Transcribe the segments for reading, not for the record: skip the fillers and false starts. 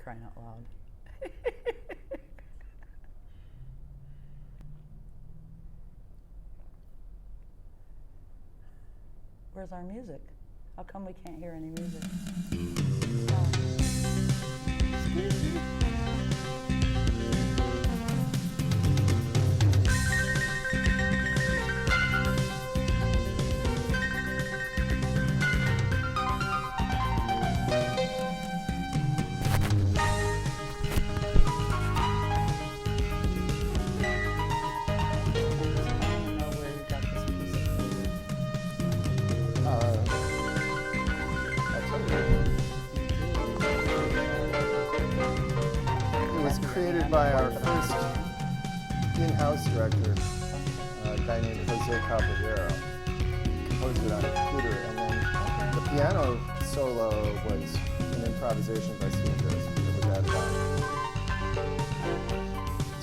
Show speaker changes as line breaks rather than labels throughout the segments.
crying out loud. Where's our music? How come we can't hear any music? Excuse me.
Created by our first in-house director, a guy named Jose Caballero. Composed it on a computer, and then the piano solo was an improvisation by Steve Jones that was added on.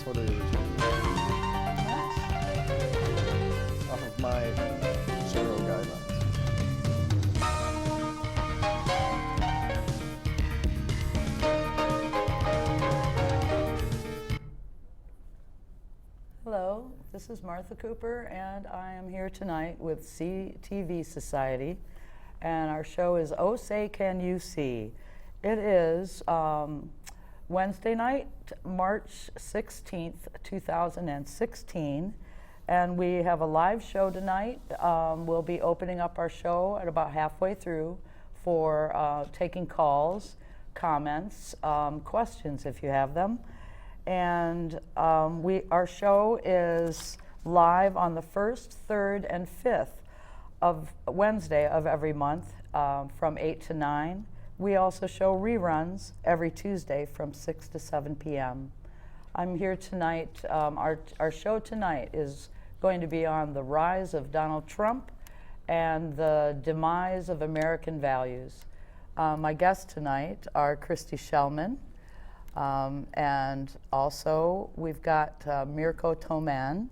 Totally original. Off of my general guidelines.
Hello, this is Martha Cooper, and I am here tonight with CTV Society, and our show is Oh Say Can You See. It is Wednesday night, March 16th, 2016, and we have a live show tonight. We'll be opening up our show at about halfway through for taking calls, comments, questions if you have them. And our show is live on the 1st, 3rd, and 5th of Wednesday of every month from 8 to 9. We also show reruns every Tuesday from 6 to 7 p.m. I'm here tonight. Our show tonight is going to be on the rise of Donald Trump and the demise of American values. My guests tonight are Christy Shellman. And also we've got Mirko Toman.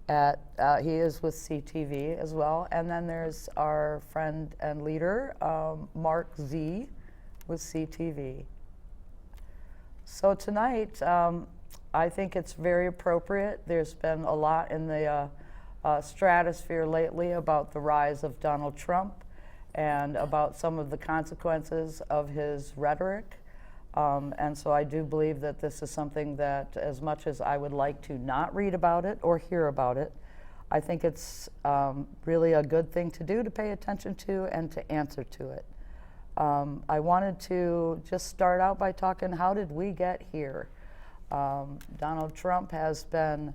He is with CTV as well. And then there's our friend and leader, Mark Z, with CTV. So tonight, I think it's very appropriate. There's been a lot in the stratosphere lately about the rise of Donald Trump and about some of the consequences of his rhetoric. And so I do believe that this is something that, as much as I would like to not read about it or hear about it, I think it's really a good thing to do, to pay attention to and to answer to it. I wanted to just start out by talking, how did we get here? Donald Trump has been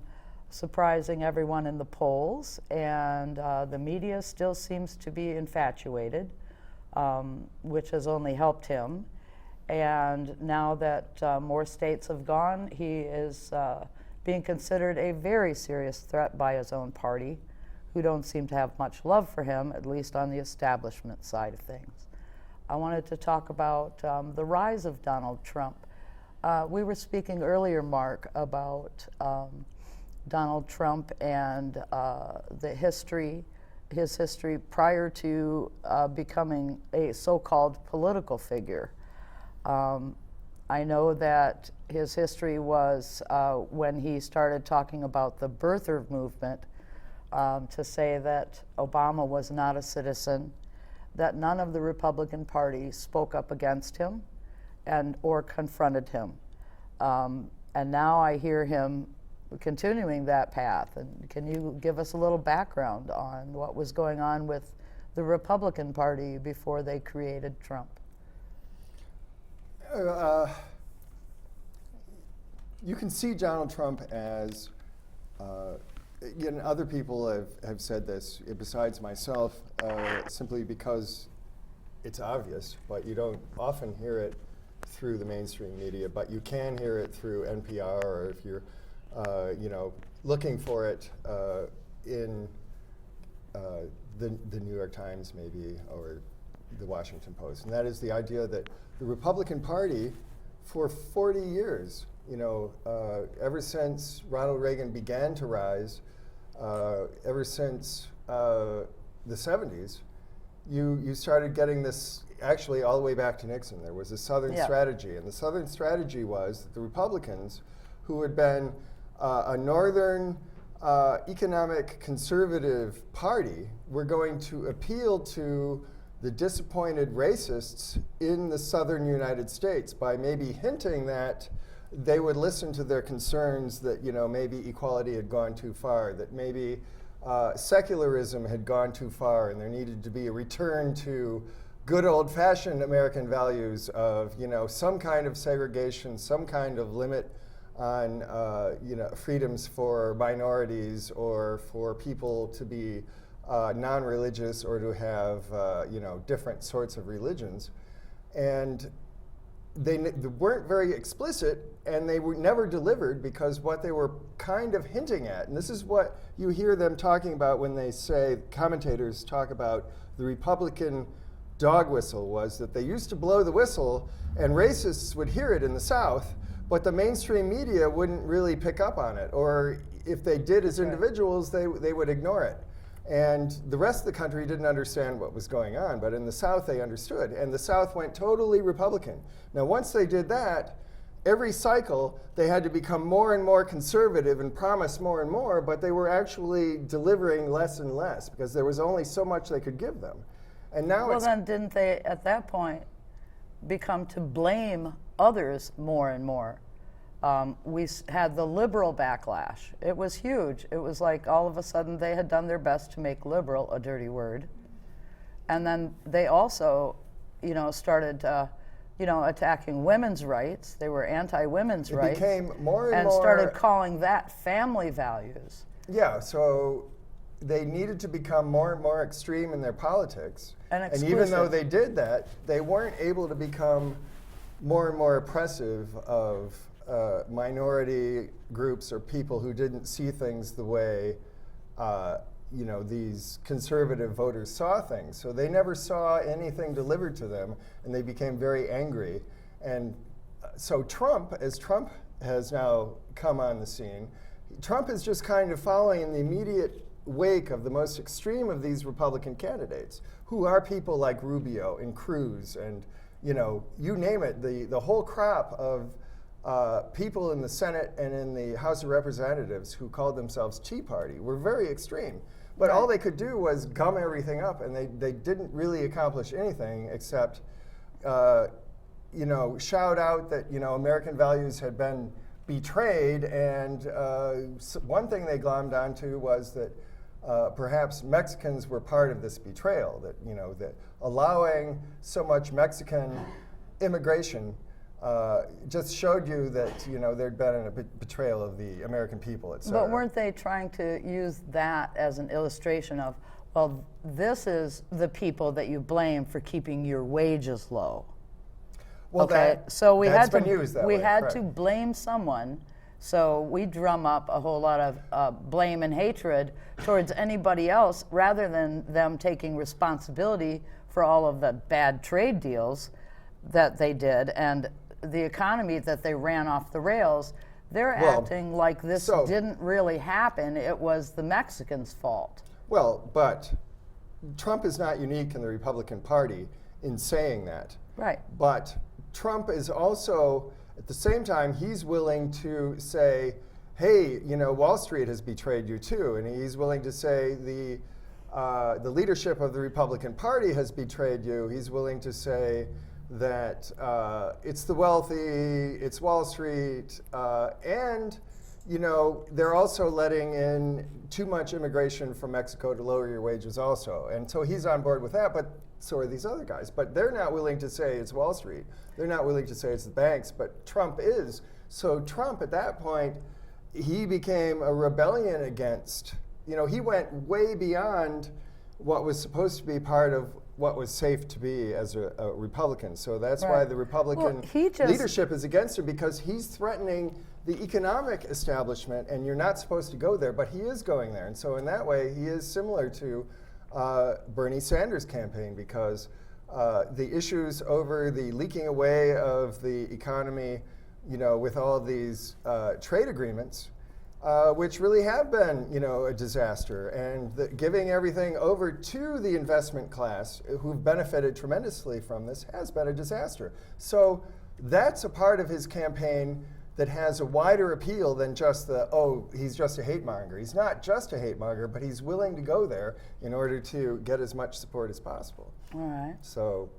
surprising everyone in the polls, and the media still seems to be infatuated, which has only helped him. And now that more states have gone, he is being considered a very serious threat by his own party, who don't seem to have much love for him, at least on the establishment side of things. I wanted to talk about the rise of Donald Trump. We were speaking earlier, Mark, about Donald Trump and his history prior to becoming a so-called political figure. I know that his history was when he started talking about the birther movement, to say that Obama was not a citizen, that none of the Republican Party spoke up against him or confronted him. And now I hear him continuing that path. And can you give us a little background on what was going on with the Republican Party before they created Trump?
You can see Donald Trump as, other people have said this, besides myself, simply because it's obvious, but you don't often hear it through the mainstream media, but you can hear it through NPR, or if you're, looking for it in the New York Times maybe, or the Washington Post. And that is the idea that the Republican Party, for 40 years, ever since Ronald Reagan began to rise, ever since the 70s, you started getting this actually all the way back to Nixon. There was a Southern
Yeah.
strategy, and the Southern strategy was that the Republicans, who had been a Northern economic conservative party, were going to appeal to the disappointed racists in the Southern United States by maybe hinting that they would listen to their concerns that, you know, maybe equality had gone too far, that maybe secularism had gone too far, and there needed to be a return to good old-fashioned American values of, you know, some kind of segregation, some kind of limit on, you know, freedoms for minorities or for people to be non-religious or to have, you know, different sorts of religions. And they weren't very explicit, and they were never delivered, because what they were kind of hinting at, and this is what you hear them talking about when they say, commentators talk about the Republican dog whistle, was that they used to blow the whistle and racists would hear it in the South, but the mainstream media wouldn't really pick up on it, or if they did as individuals, they would ignore it. And the rest of the country didn't understand what was going on, but in the South they understood, and the South went totally Republican. Now once they did that, every cycle they had to become more and more conservative and promise more and more, but they were actually delivering less and less because there was only so much they could give them. And now
Well, then didn't they, at that point, become to blame others more and more? We had the liberal backlash. It was huge. It was like all of a sudden they had done their best to make liberal a dirty word. And then they also, you know, started, you know, attacking women's rights. They were anti-women's rights.
It became more and
more. And started calling that family values.
Yeah, so they needed to become more and more extreme in their politics.
And
even though they did that, they weren't able to become more and more oppressive of minority groups or people who didn't see things the way you know, these conservative voters saw things. So they never saw anything delivered to them, and they became very angry. And so Trump, as Trump has now come on the scene, Trump is just kind of following in the immediate wake of the most extreme of these Republican candidates, who are people like Rubio and Cruz and, you know, you name it, the whole crop of people in the Senate and in the House of Representatives who called themselves Tea Party were very extreme. But all they could do was gum everything up, and they didn't really accomplish anything except, you know, shout out that, you know, American values had been betrayed. And one thing they glommed onto was that perhaps Mexicans were part of this betrayal. That, you know, that allowing so much Mexican immigration just showed you that, you know, there'd been a betrayal of the American people, et cetera.
But weren't they trying to use that as an illustration of, well, this is the people that you blame for keeping your wages low?
Well,
okay, so we
that's
had
been used that way,
to
correct.
blame someone. So we drum up a whole lot of blame and hatred towards anybody else, rather than them taking responsibility for all of the bad trade deals that they did and the economy that they ran off the rails. They're acting like this didn't really happen. It was the Mexicans' fault.
Well, but Trump is not unique in the Republican Party in saying that.
Right.
But Trump is also, at the same time, he's willing to say, hey, you know, Wall Street has betrayed you too. And he's willing to say the leadership of the Republican Party has betrayed you. He's willing to say that it's the wealthy, it's Wall Street, and, you know, they're also letting in too much immigration from Mexico to lower your wages also. And so he's on board with that, but so are these other guys. But they're not willing to say it's Wall Street. They're not willing to say it's the banks, but Trump is. So Trump, at that point, he became a rebellion against, you know, he went way beyond what was supposed to be part of what was safe to be as a Republican. So that's why the Republican leadership is against him, because he's threatening the economic establishment, and you're not supposed to go there, but he is going there. And so in that way, he is similar to Bernie Sanders' campaign, because the issues over the leaking away of the economy, you know, with all of these trade agreements, which really have been, a disaster. And giving everything over to the investment class, who've benefited tremendously from this, has been a disaster. So that's a part of his campaign that has a wider appeal than just he's just a hate monger. He's not just a hate monger, but he's willing to go there in order to get as much support as possible.
All right.
So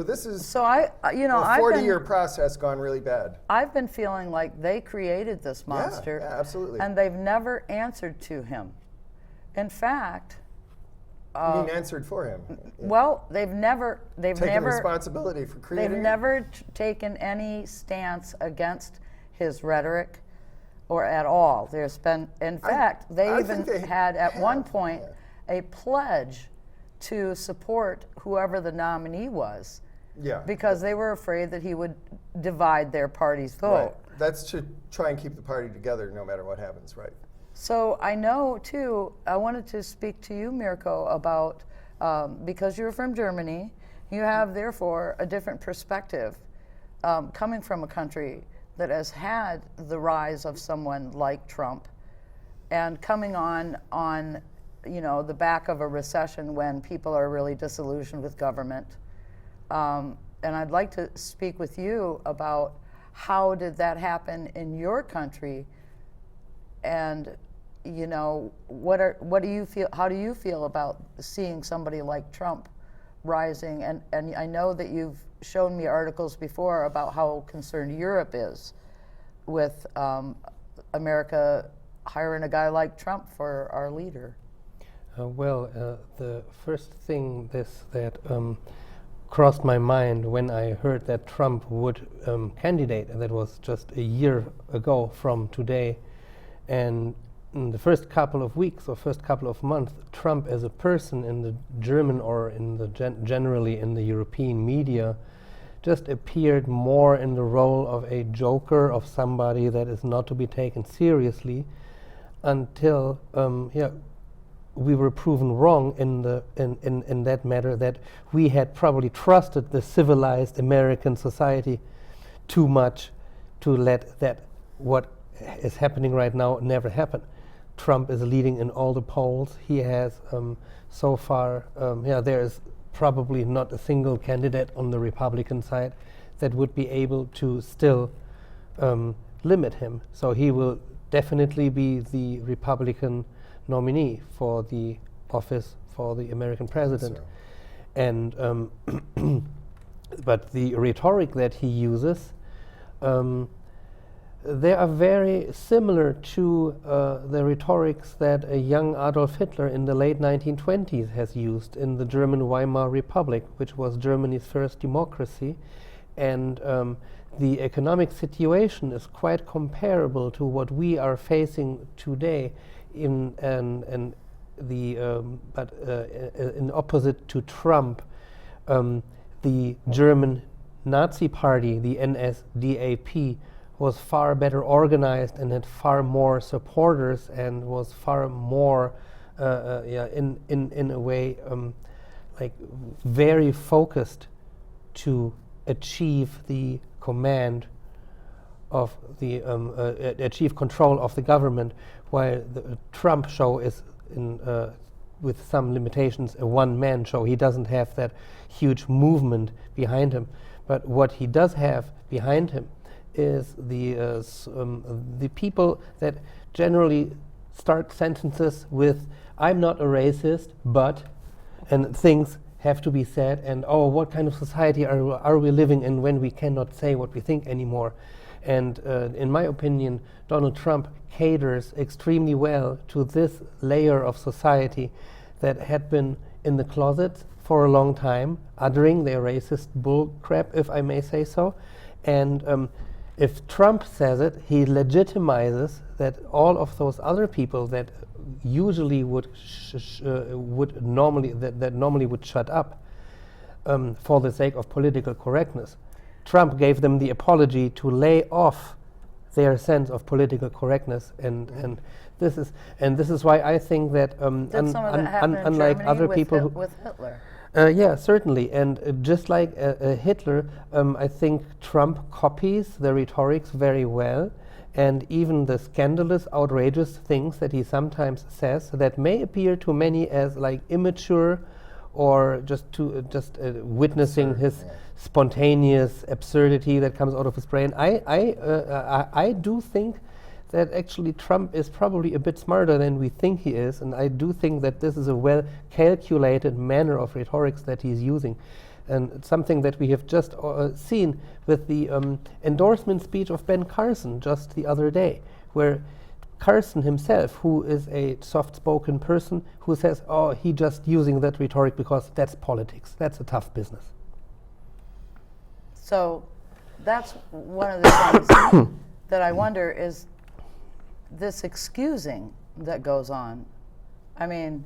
this is
So a
40-year process gone really bad.
I've been feeling like they created this monster.
Yeah, absolutely.
And they've never answered to him. In fact,
You mean answered for him?
well, they've never
Taken responsibility for creating.
They've never taken any stance against his rhetoric or at all. There's been, in fact, they even had at one point a pledge to support whoever the nominee was.
Yeah.
Because they were afraid that he would divide their party's vote.
Right. That's to try and keep the party together no matter what happens, right?
So I know, too, I wanted to speak to you, Mirko, about, because you're from Germany, you have, therefore, a different perspective coming from a country that has had the rise of someone like Trump and coming on the back of a recession when people are really disillusioned with government. And I'd like to speak with you about how did that happen in your country, and what do you feel? How do you feel about seeing somebody like Trump rising? And I know that you've shown me articles before about how concerned Europe is with America hiring a guy like Trump for our leader.
The first thing that crossed my mind when I heard that Trump would candidate, and that was just a year ago from today, and in the first couple of weeks or first couple of months, Trump as a person in the German or in the generally in the European media just appeared more in the role of a joker, of somebody that is not to be taken seriously, until we were proven wrong in that matter, that we had probably trusted the civilized American society too much to let that what is happening right now never happen. Trump is leading in all the polls. He has so far, there is probably not a single candidate on the Republican side that would be able to still limit him. So he will definitely be the Republican nominee for the office for the American president. And but the rhetoric that he uses, they are very similar to the rhetorics that a young Adolf Hitler in the late 1920s has used in the German Weimar Republic, which was Germany's first democracy. And the economic situation is quite comparable to what we are facing today, in opposite to Trump. The German Nazi Party, the NSDAP, was far better organized and had far more supporters and was far more, in a way, like very focused to achieve the command of the achieve control of the government, while the Trump show is with some limitations a one-man show. He doesn't have that huge movement behind him, but what he does have behind him is the people that generally start sentences with "I'm not a racist, but," and things have to be said, and what kind of society are we living in when we cannot say what we think anymore? And in my opinion, Donald Trump caters extremely well to this layer of society that had been in the closet for a long time, uttering their racist bull crap, if I may say so. And if Trump says it, he legitimizes that all of those other people that usually would normally would shut up for the sake of political correctness. Trump gave them the apology to lay off their sense of political correctness, and this is why I think that unlike other people
with Hitler.
Yeah, certainly, and just like Hitler, I think Trump copies the rhetorics very well, and even the scandalous, outrageous things that he sometimes says that may appear to many as like immature, or just witnessing
Absurd,
his
yeah.
spontaneous absurdity that comes out of his brain. I do think that actually Trump is probably a bit smarter than we think he is, and I do think that this is a well-calculated manner of rhetorics that he's using. And it's something that we have just seen with the endorsement speech of Ben Carson just the other day, where Carson himself, who is a soft-spoken person, who says, oh, he just using that rhetoric because that's politics. That's a tough business.
So that's one of the things that I wonder is this excusing that goes on. I mean,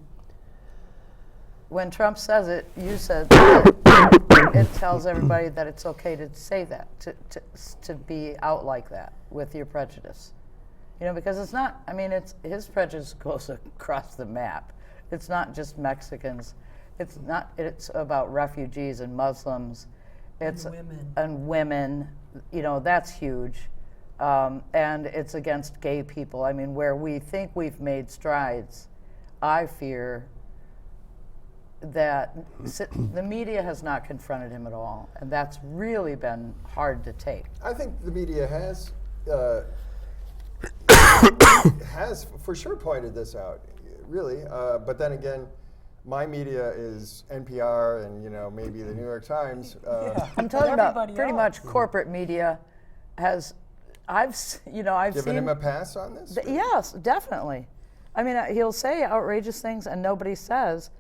when Trump says it, you said that it tells everybody that it's okay to say that, to be out like that with your prejudice. You know, because it's not, I mean, it's his prejudice goes across the map. It's not just Mexicans. It's about refugees and Muslims. It's and women. You know, that's huge. And it's against gay people. I mean, where we think we've made strides, I fear that the media has not confronted him at all, and that's really been hard to take.
I think the media has for sure pointed this out, really. But then again, my media is NPR and maybe the New York Times.
I'm talking about pretty much corporate media has. I've
Given
seen
him a pass on this?
Yes, definitely. I mean, he'll say outrageous things, and nobody says,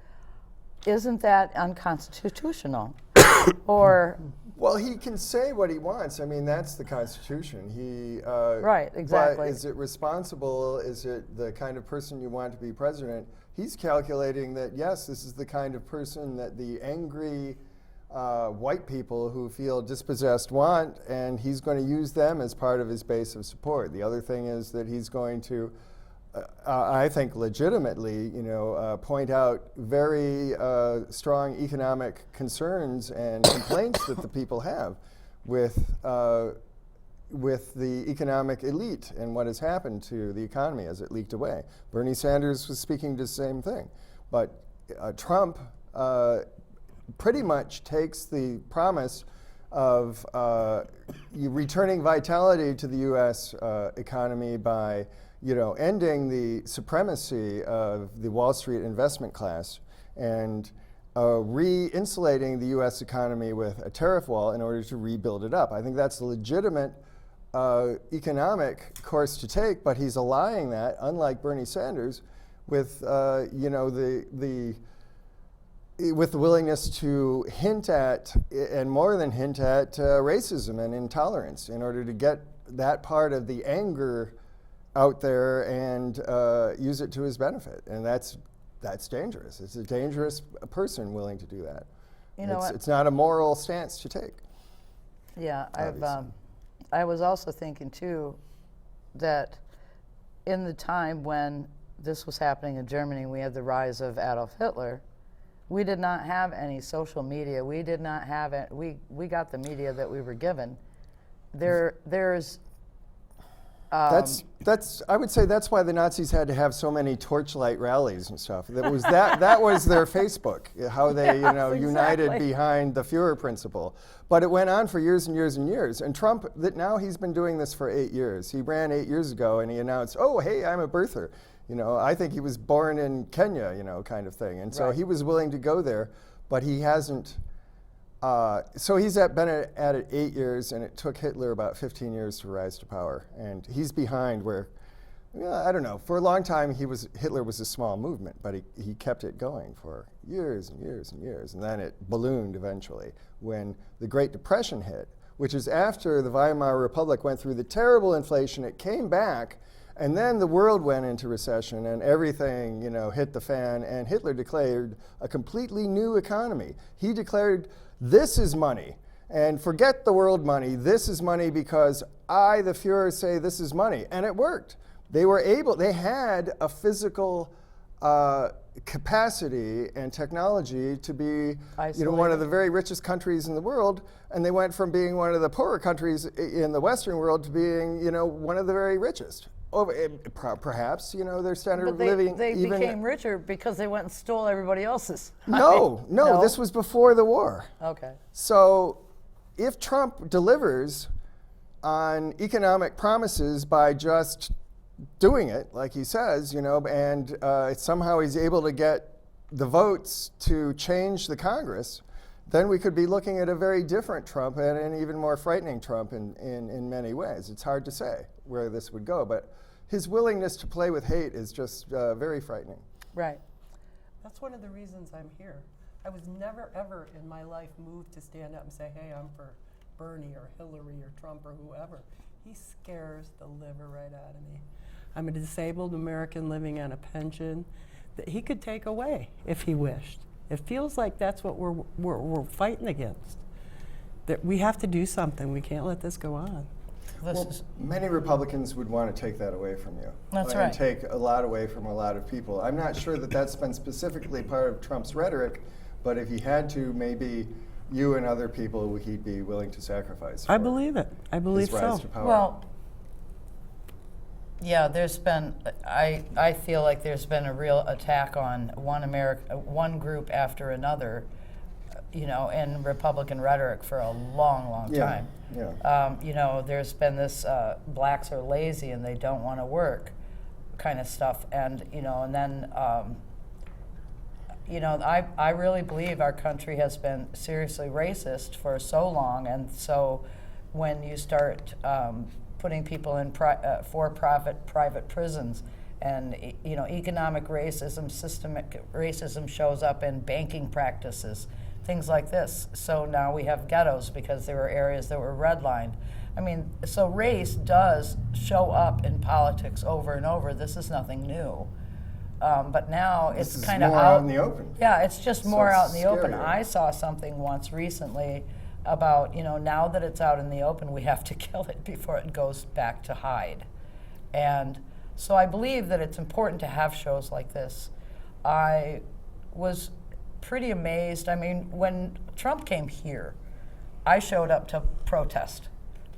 "Isn't that unconstitutional?" Or
well, he can say what he wants. I mean, that's the Constitution.
Right, exactly.
But is it responsible? Is it the kind of person you want to be president? He's calculating that, yes, this is the kind of person that the angry white people who feel dispossessed want, and he's going to use them as part of his base of support. The other thing is that he's going to, I think legitimately, point out very strong economic concerns and complaints that the people have with the economic elite and what has happened to the economy as it leaked away. Bernie Sanders was speaking to the same thing. But Trump pretty much takes the promise of returning vitality to the U.S. Economy by ending the supremacy of the Wall Street investment class and re-insulating the U.S. economy with a tariff wall in order to rebuild it up. I think that's a legitimate economic course to take, but he's allying that, unlike Bernie Sanders, with with the willingness to hint at, and more than hint at, racism and intolerance in order to get that part of the anger out there and use it to his benefit. And that's dangerous. It's a dangerous person willing to do that. It's not a moral stance to take.
Yeah, I was also thinking too that in the time when this was happening in Germany, we had the rise of Adolf Hitler. We did not have any social media. We did not have it. We got the media that we were given. There's.
I would say that's why the Nazis had to have so many torchlight rallies and stuff. That was their Facebook, how they united behind the Führer principle. But it went on for years and years and years. And Trump, now he's been doing this for 8 years. He ran 8 years ago and he announced, "Oh, hey, I'm a birther." I think he was born in Kenya, kind of thing. And so he was willing to go there, but he hasn't. So he's been at it 8 years, and it took Hitler about 15 years to rise to power. And he's behind where, I don't know, for a long time Hitler was a small movement, but he kept it going for years and years and years. And then it ballooned eventually when the Great Depression hit, which is after the Weimar Republic went through the terrible inflation. It came back. And then the world went into recession and everything, hit the fan, and Hitler declared a completely new economy. He declared, this is money, and forget the world money. This is money because I, the Führer, say this is money. And it worked. They had a physical capacity and technology to be, one
Isolated.
of the very richest countries in the world, and they went from being one of the poorer countries in the Western world to being, one of the very richest. Perhaps, their standard
But
of living
they
even
became richer because they went and stole everybody else's.
No, this was before the war.
Okay.
So if Trump delivers on economic promises by just doing it, like he says, and somehow he's able to get the votes to change the Congress, then we could be looking at a very different Trump and an even more frightening Trump in many ways. It's hard to say where this would go, but his willingness to play with hate is just very frightening.
Right.
That's one of the reasons I'm here. I was never, ever in my life moved to stand up and say, hey, I'm for Bernie or Hillary or Trump or whoever. He scares the liver right out of me. I'm a disabled American living on a pension that he could take away if he wished. It feels like that's what we're fighting against. That we have to do something. We can't let this go on.
Many Republicans would want to take that away from you.
That's
and
right.
take a lot away from a lot of people. I'm not sure that that's been specifically part of Trump's rhetoric, but if he had to, maybe you and other people he'd be willing to sacrifice.
I believe it. I believe
his rise
so.
to power.
Well, yeah, there's been, I feel like there's been a real attack on one group after another, in Republican rhetoric for a long, long time.
Yeah.
There's been this blacks are lazy and they don't want to work kind of stuff. And, and then, I really believe our country has been seriously racist for so long. And so when you start putting people in for-profit private prisons, and economic racism, systemic racism shows up in banking practices, things like this. So now we have ghettos because there were areas that were redlined. I mean, so race does show up in politics over and over. This is nothing new. But now it's kind of
out in the open.
Yeah, it's just
So
more
it's
out in the open.
scarier.
I saw something once recently about, now that it's out in the open, we have to kill it before it goes back to hide. And so I believe that it's important to have shows like this. I was pretty amazed. I mean, when Trump came here, I showed up to protest.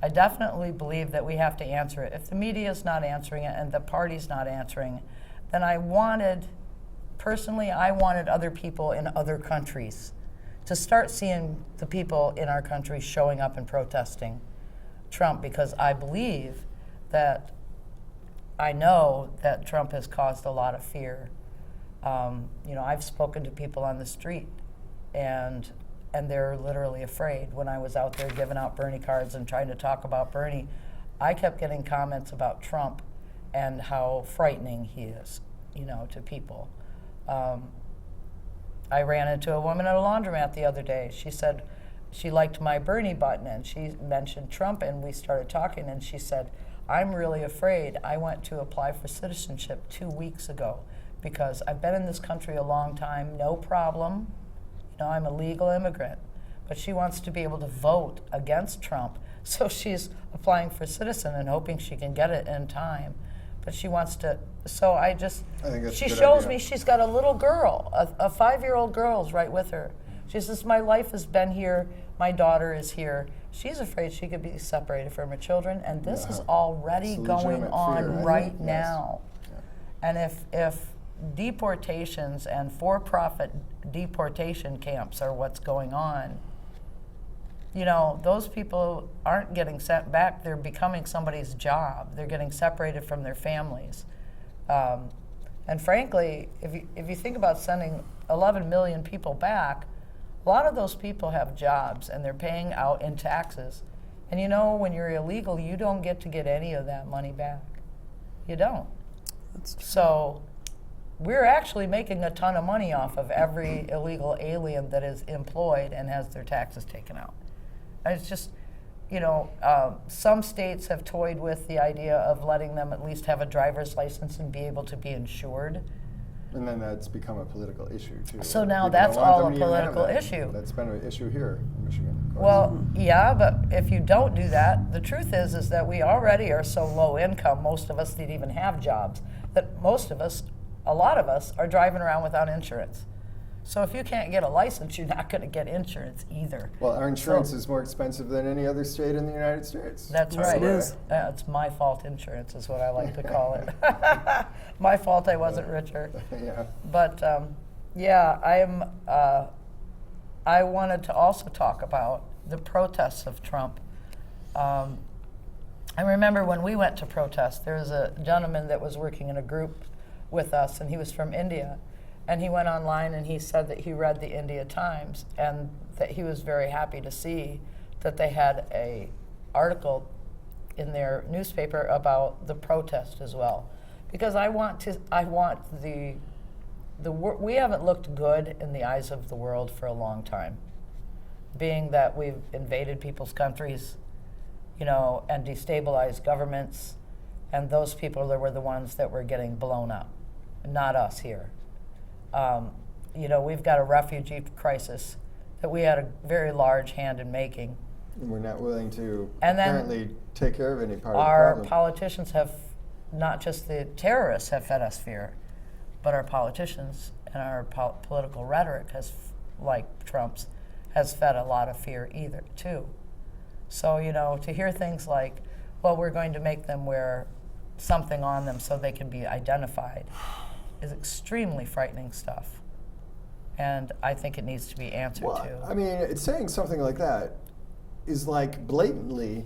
I definitely believe that we have to answer it. If the media is not answering it and the party's not answering, then I wanted other people in other countries to start seeing the people in our country showing up and protesting Trump, because I believe that I know that Trump has caused a lot of fear. I've spoken to people on the street, and they're literally afraid. When I was out there giving out Bernie cards and trying to talk about Bernie, I kept getting comments about Trump and how frightening he is, to people. I ran into a woman at a laundromat the other day. She said she liked my Bernie button, and she mentioned Trump, and we started talking, and she said, I'm really afraid. I went to apply for citizenship 2 weeks ago because I've been in this country a long time, no problem. I'm a legal immigrant. But she wants to be able to vote against Trump, so she's applying for citizen and hoping she can get it in time. But she wants to, so I think
that's
she
a good
shows
idea.
me she's got a little girl, a 5-year-old girl's right with her. She says, my life has been here, my daughter is here. She's afraid she could be separated from her children, and this is already
It's a
going
legitimate
on
fear, I think,
right
yes.
now.
Yeah.
And if deportations and for-profit deportation camps are what's going on, those people aren't getting sent back. They're becoming somebody's job. They're getting separated from their families. And frankly, if you think about sending 11 million people back, a lot of those people have jobs and they're paying out in taxes. And when you're illegal, you don't get any of that money back. You don't.
That's true.
So we're actually making a ton of money off of every illegal alien that is employed and has their taxes taken out. And it's just, some states have toyed with the idea of letting them at least have a driver's license and be able to be insured.
And then that's become a political issue too.
So
right?
now
People
that's
don't want
all
them
a
to even have
political
that.
issue.
That's been an issue here in Michigan, of course.
Well, yeah, but if you don't do that, the truth is that we already are so low income, most of us didn't even have jobs, that most of us a lot of us are driving around without insurance. So if you can't get a license, you're not going to get insurance either.
Well, our insurance
So-
is more expensive than any other state in the United States.
That's
Yes,
right.
it is.
It's my fault insurance is what I like to call it. My fault I wasn't richer.
Yeah.
But yeah, I wanted to also talk about the protests of Trump. I remember when we went to protest, there was a gentleman that was working in a group with us, and he was from India. And he went online and he said that he read the India Times and that he was very happy to see that they had a article in their newspaper about the protest as well. Because I want we haven't looked good in the eyes of the world for a long time, being that we've invaded people's countries, you know, and destabilized governments, and those people that were the ones that were getting blown up, not us here. You know, we've got a refugee crisis that we had a very large hand in making.
And we're not willing to
And then
apparently take care of any part of the
Our
problem.
politicians have, not just the terrorists have fed us fear, but our politicians and our political rhetoric has, like Trump's, has fed a lot of fear either, too. So, you know, to hear things like, well, we're going to make them wear something on them so they can be identified is extremely frightening stuff. And I think it needs to be answered
Well,
to.
I mean, it's saying something like that is like blatantly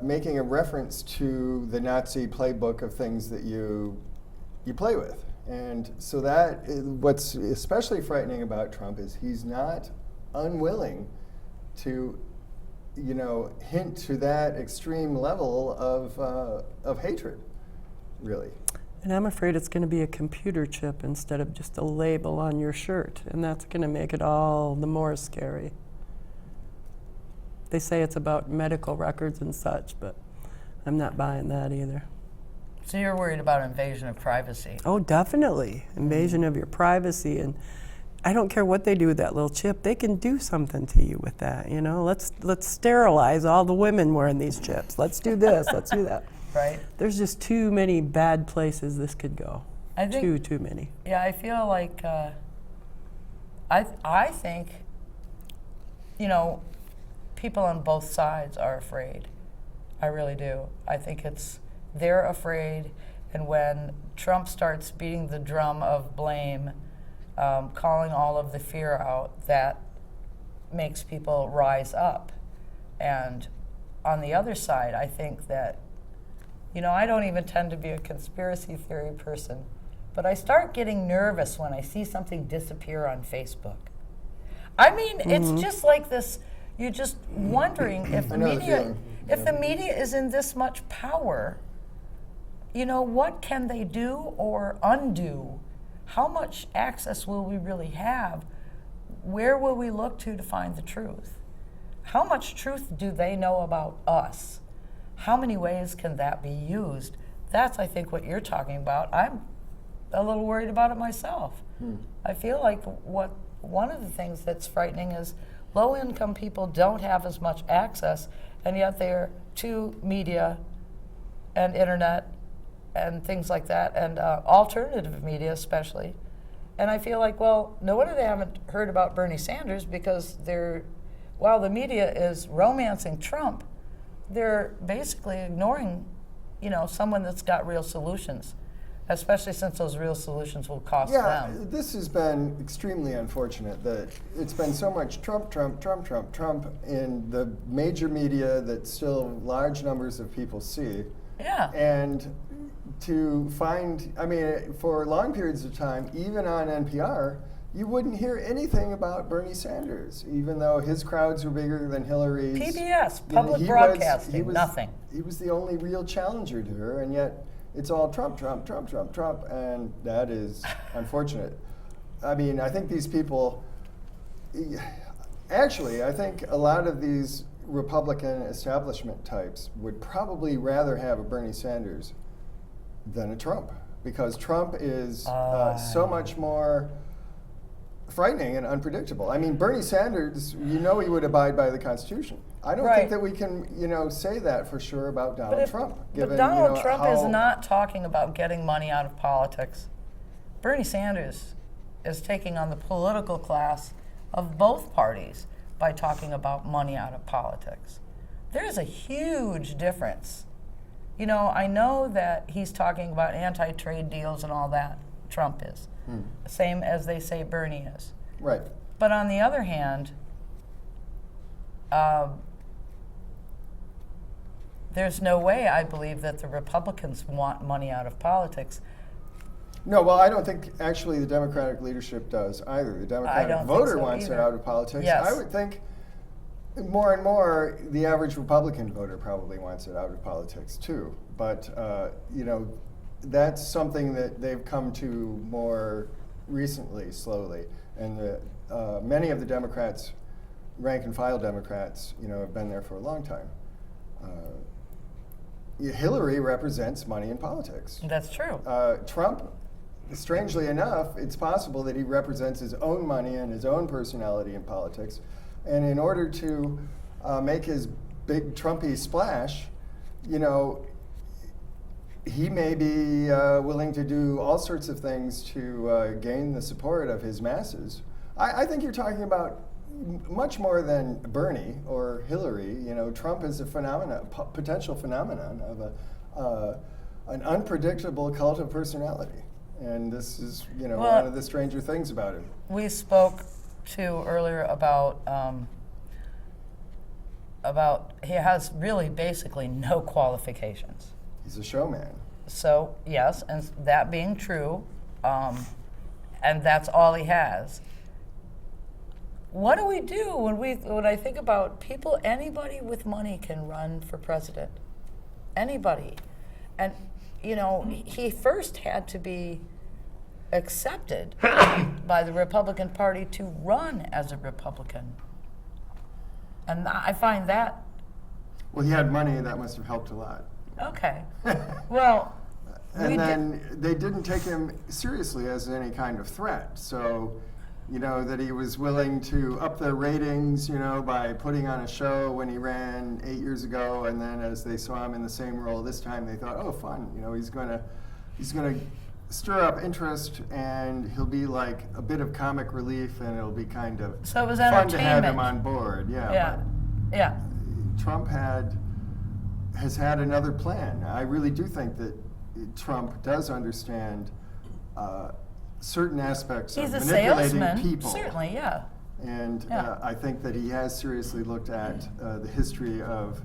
making a reference to the Nazi playbook of things that you play with. And so that what's especially frightening about Trump is he's not unwilling to, you know, hint to that extreme level of hatred, really.
And I'm afraid it's going to be a computer chip instead of just a label on your shirt, and that's going to make it all the more scary. They say it's about medical records and such, but I'm not buying that either.
So you're worried about invasion of privacy.
Oh, definitely. Invasion of your privacy, and I don't care what they do with that little chip. They can do something to you with that, you know? Let's sterilize all the women wearing these chips. Let's do this, let's do that.
Right?
There's just too many bad places this could go.
I think,
Too many.
yeah, I feel like, I think, you know, people on both sides are afraid. I really do. I think they're afraid, and when Trump starts beating the drum of blame, calling all of the fear out, that makes people rise up. And on the other side, I think that, you know, I don't even tend to be a conspiracy theory person, but I start getting nervous when I see something disappear on Facebook. I mean, it's just like this, you're just wondering if
I know the
media,
feeling.
if the media is in this much power, you know, what can they do or undo? How much access will we really have? Where will we look to find the truth? How much truth do they know about us? How many ways can that be used? That's, I think, what you're talking about. I'm a little worried about it myself. I feel like one of the things that's frightening is low-income people don't have as much access, and yet they're to media and internet and things like that, and alternative media especially. And I feel like, well, no wonder they haven't heard about Bernie Sanders, because while the media is romancing Trump, they're basically ignoring, you know, someone that's got real solutions, especially since those real solutions will cost them.
This has been extremely unfortunate that it's been so much Trump in the major media that still large numbers of people see.
Yeah.
And to find, I mean, for long periods of time, even on NPR, you wouldn't hear anything about Bernie Sanders, even though his crowds were bigger than Hillary's.
PBS,
You know,
public
he
broadcasting,
was,
nothing.
He was the only real challenger to her, and yet it's all Trump, and that is unfortunate. I mean, I think these people, actually, I think a lot of these Republican establishment types would probably rather have a Bernie Sanders than a Trump, because Trump is so much more frightening and unpredictable. I mean, Bernie Sanders, you know, he would abide by the Constitution. I don't
Right.
think that we can, say that for sure about Donald Trump.
But Donald
you know,
Trump is
how-
not talking about getting money out of politics. Bernie Sanders is taking on the political class of both parties by talking about money out of politics. There's a huge difference. I know that he's talking about anti-trade deals and all that, Trump is. Same as they say Bernie is.
Right.
But on the other hand, there's no way, I believe, that the Republicans want money out of politics.
No, well, I don't think actually the Democratic leadership does either. The Democratic
don't think
voter
so
wants
either.
it out of politics.
Yes.
I would think more and more the average Republican voter probably wants it out of politics too. But that's something that they've come to more recently, slowly, and many of the Democrats, rank and file Democrats, have been there for a long time. Hillary represents money in politics.
That's true.
Trump, strangely enough, it's possible that he represents his own money and his own personality in politics. And in order to make his big Trumpy splash, he may be willing to do all sorts of things to gain the support of his masses. I think you're talking about much more than Bernie or Hillary. Trump is a potential phenomenon of an unpredictable cult of personality. And this is, one of the stranger things about him.
We spoke to earlier about he has really basically no qualifications.
He's a showman.
So yes, and that being true, and that's all he has. What do we do when I think about people? Anybody with money can run for president. Anybody, and he first had to be accepted by the Republican Party to run as a Republican, and I find that.
Well, he had money, and that must have helped a lot.
Okay. Well,
and then they didn't take him seriously as any kind of threat. So, that he was willing to up their ratings, by putting on a show when he ran 8 years ago, and then as they saw him in the same role this time, they thought, oh, fun, he's gonna stir up interest, and he'll be like a bit of comic relief, and it'll be kind of
so it was
fun to have
entertainment.
him on board.
Yeah.
Trump has had another plan. I really do think that Trump does understand certain aspects
He's
of
a
manipulating
salesman,
people.
certainly, yeah.
And
Yeah.
I think that he has seriously looked at the history of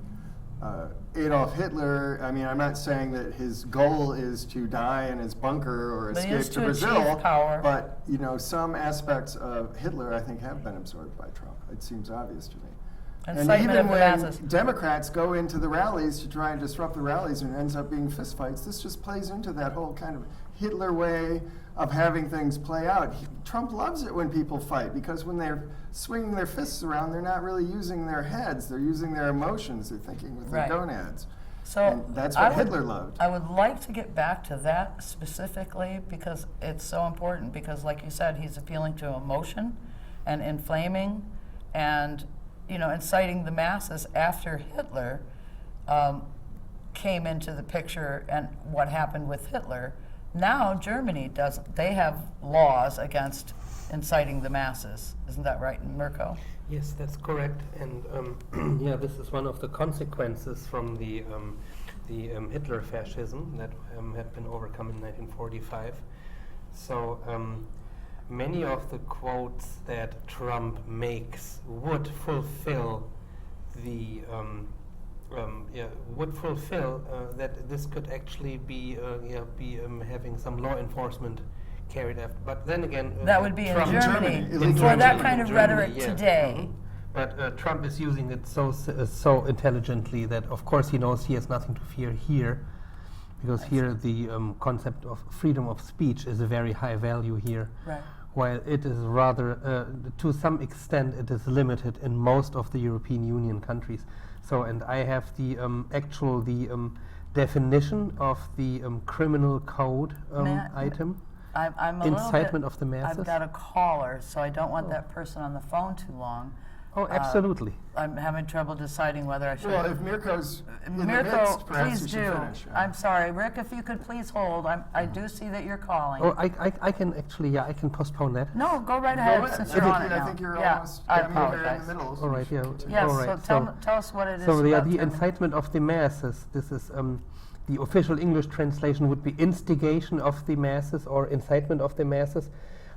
Adolf Hitler. I mean, I'm not saying that his goal is to die in his bunker or
But he is
escape to
to
Brazil,
achieve power.
but some aspects of Hitler, I think, have been absorbed by Trump. It seems obvious to me. And
Incitement
even
of the
when
masses.
Democrats go into the rallies to try and disrupt the rallies and it ends up being fistfights, this just plays into that whole kind of Hitler way of having things play out. Trump loves it when people fight because when they're swinging their fists around, they're not really using their heads, they're using their emotions, they're thinking with
Right.
their gonads.
So
And that's what Hitler loved.
I would like to get back to that specifically because it's so important because like you said, he's appealing to emotion and inflaming and inciting the masses after Hitler came into the picture and what happened with Hitler. Now Germany doesn't. They have laws against inciting the masses. Isn't that right, Mirko?
Yes, that's correct. And this is one of the consequences from the Hitler fascism that had been overcome in 1945. So many of the quotes that Trump makes would fulfill the that this could actually be having some law enforcement carried out. But then again,
That would be in
Trump-
Germany
Germany,
for that
Germany,
kind of
Germany,
rhetoric
yeah.
today.
Mhm. But Trump is using it so intelligently that, of course, he knows he has nothing to fear here, because here the concept of freedom of speech is a very high value here.
Right.
While it is rather, to some extent, it is limited in most of the European Union countries. So, and I have the definition of the criminal code
Matt,
item.
I'm a little
Incitement
bit,
of the masses.
I've got a caller, so I don't want that person on the phone too long.
Oh, absolutely.
I'm having trouble deciding whether I should.
Well, if Mirko's in the midst,
Mirko,
perhaps
please
you should
do.
finish.
I'm sorry, Rick, if you could please hold. I do see that you're calling.
Oh, I can actually, yeah, I can postpone that.
No, go right
Go
ahead
ahead.
since you're on it
I
now.
think you're
Yeah,
almost
I
you're in the
apologize.
middle.
All right, yeah.
Yes,
all right.
so tell us what it is.
So
about
the
Germany.
incitement of the masses, this is the official English translation would be instigation of the masses or incitement of the masses,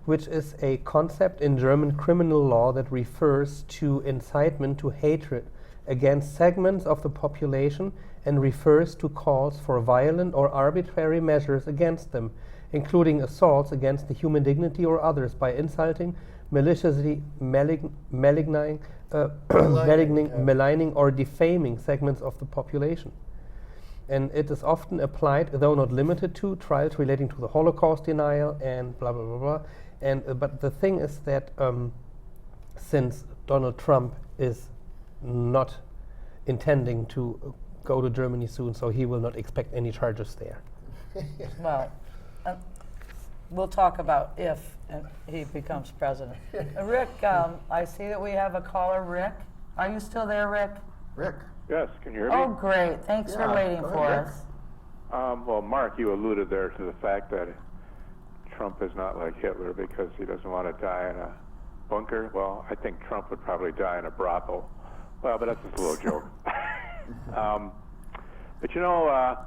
which is a concept in German criminal law that refers to incitement to hatred against segments of the population and refers to calls for violent or arbitrary measures against them, including assaults against the human dignity or others by insulting, maliciously maligning, maligning or defaming segments of the population. And it is often applied, though not limited to, trials relating to the Holocaust denial and blah, blah, blah, blah. And, but the thing is that since Donald Trump is not intending to go to Germany soon, so he will not expect any charges there.
Well, we'll talk about if he becomes president. Rick, I see that we have a caller, Rick. Are you still there, Rick?
Rick.
Yes, can you hear me?
Oh, great. Thanks for
Yeah,
waiting
go
for
ahead,
us.
Well, Mark, you alluded there to the fact that Trump is not like Hitler because he doesn't want to die in a bunker. Well, I think Trump would probably die in a brothel. Well, but that's just a little joke. But you know,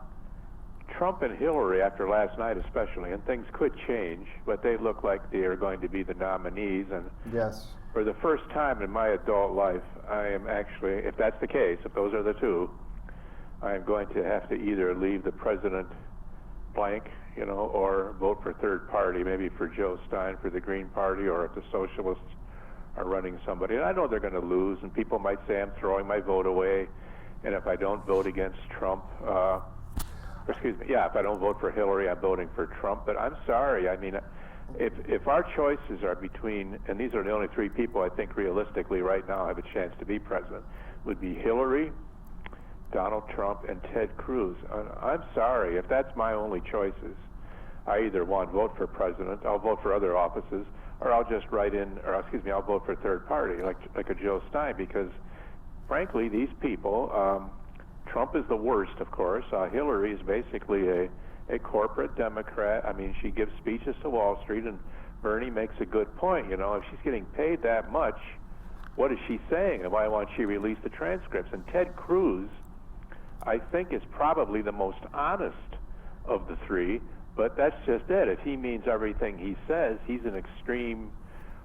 Trump and Hillary, after last night especially, and things could change, but they look like they are going to be the nominees. And
Yes.
for the first time in my adult life, I am actually, if that's the case, if those are the two, I am going to have to either leave the president blank, you know, or vote for third party, maybe for Joe Stein for the Green Party, or if the socialists are running somebody. And I know they're going to lose, and people might say I'm throwing my vote away, and if I don't vote against Trump, if I don't vote for Hillary, I'm voting for Trump. But I'm sorry, I mean, if our choices are between, and these are the only three people I think realistically right now have a chance to be president, would be Hillary, Donald Trump, and Ted Cruz. I'm sorry, if that's my only choices, I either vote for president, I'll vote for other offices, or I'll just I'll vote for third party, like a Joe Stein, because frankly, these people, Trump is the worst, of course. Hillary is basically a corporate Democrat. I mean, she gives speeches to Wall Street, and Bernie makes a good point. You know, if she's getting paid that much, what is she saying? And why won't she release the transcripts? And Ted Cruz, I think, is probably the most honest of the three, but that's just it. If he means everything he says, he's an extreme